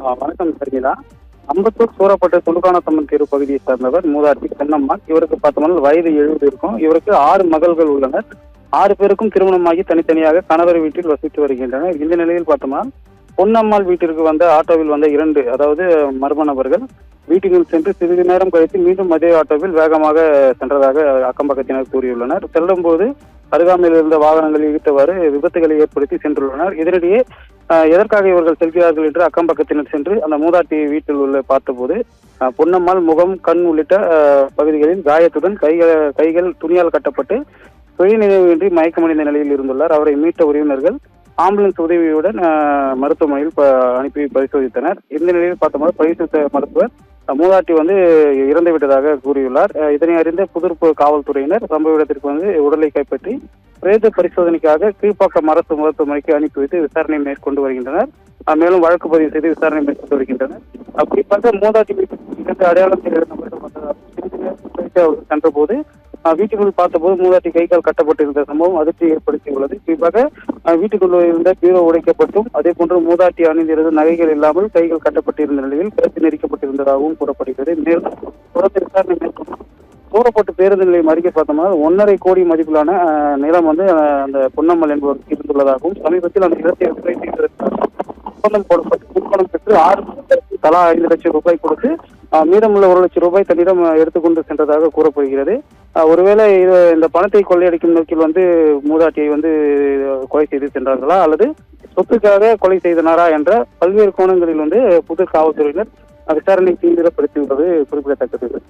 வணக்கம் சரிங்களா. அம்பத்தூர் சூரப்பட்டு துலுக்கானத்தம்மன் தெரு பகுதியை சார்ந்தவர் மூதாட்டி பொன்னம்மாள். இவருக்கு பார்த்தோம்னா வயது 70 இருக்கும். இவருக்கு 6 மகள்கள் உள்ளனர். 6 பேருக்கும் திருமணமாகி தனித்தனியாக கணவர் வீட்டில் வசித்து வருகின்றனர். இந்த நிலையில் பார்த்தோம்னா பொன்னம்மாள் வீட்டிற்கு வந்த ஆட்டோவில் வந்த 2 அதாவது மர்ம நபர்கள் வீட்டுக்குள் சென்று சிறிது நேரம் கழித்து மீண்டும் அதே ஆட்டோவில் வேகமாக சென்றதாக அக்கம் பக்கத்தினர் கூறியுள்ளனர். செல்லும்போது அருகாமையில் இருந்த வாகனங்களை இழுத்தவாறு விபத்துகளை ஏற்படுத்தி சென்றுள்ளனர். இதனிடையே எதற்காக இவர்கள் செல்கிறார்கள் என்று அக்கம் பக்கத்தினர் சென்று அந்த மூதாட்டி வீட்டில் உள்ள பார்த்தபோது பொன்னம்மாள் முகம், கண் உள்ளிட்ட பகுதிகளில் காயத்துடன் கைகள் துணியால் கட்டப்பட்டு சுயநினைவின்றி மயக்கமடைந்த நிலையில் இருந்துள்ளார். அவரை மீட்ட உறவினர்கள் ஆம்புலன்ஸ் உதவியுடன் மருத்துவமனையில் அனுப்பி பரிசோதித்தனர். இந்த நிலையில் பார்த்தோம்னா பரிசோதித்த மருத்துவர் மூதாட்டி இறந்து விட்டதாக கூறியுள்ளார். இதனை அறிந்த புதூர் காவல்துறையினர் சம்பவ இடத்திற்கு உடலை கைப்பற்றி பிரேத பரிசோதனைக்காக கீழ்ப்பாக்கம் அரசு மருத்துவமனைக்கு அனுப்பி வைத்து விசாரணை மேற்கொண்டு வருகின்றனர். மேலும் வழக்கு பதிவு செய்து விசாரணை மேற்கொண்டு வருகின்றனர். அப்படிப்பட்ட மூதாட்டி வீட்டுக்கு அடையாளம் சென்ற போது வீட்டுக்குள் பார்த்தபோது மூதாட்டி கைகால் கட்டப்பட்டிருந்த சம்பவம் அதிர்ச்சி ஏற்படுத்தியுள்ளது. குறிப்பாக வீட்டுக்குள் இருந்த பீரோ உடைக்கப்பட்டும் அதே போன்று மூதாட்டி அணிந்திருந்த நகைகள் இல்லாமல் கைகள் கட்டப்பட்டிருந்த நிலையில் கழுத்து நெரிக்கப்பட்டிருந்ததாகவும் கூறப்படுகிறது. மேலும் தொடர்ந்து விசாரணை மேற்கொண்டு சூரப்பட்டு பேருந்து நிலையம் அருகே பார்த்தோம்னா 1.5 கோடி மதிப்பிலான நிலம் அந்த பொன்னம்மாள் என்பவருக்கு இருந்துள்ளதாகவும் சமீபத்தில் அந்த இடத்தை விற்பனை செய்வதற்காக ஒப்பந்தம் போடப்பட்டு முன்பணம் பெற்று 6 மாதத்திற்கு தலா 5 லட்சம் ரூபாய் கொடுத்து மீதமுள்ள 1 லட்சம் ரூபாய் தன்னிடம் எடுத்துக்கொண்டு சென்றதாக கூறப்படுகிறது. ஒருவேளை இந்த பணத்தை கொள்ளையடிக்கும் நோக்கில் மூதாட்டியை கொலை செய்து சென்றார்களா அல்லது சொத்துக்காக கொலை செய்தனரா என்ற பல்வேறு கோணங்களில் புது காவல்துறையினர் விசாரணை தீவிரப்படுத்தியுள்ளது குறிப்பிடத்தக்கது.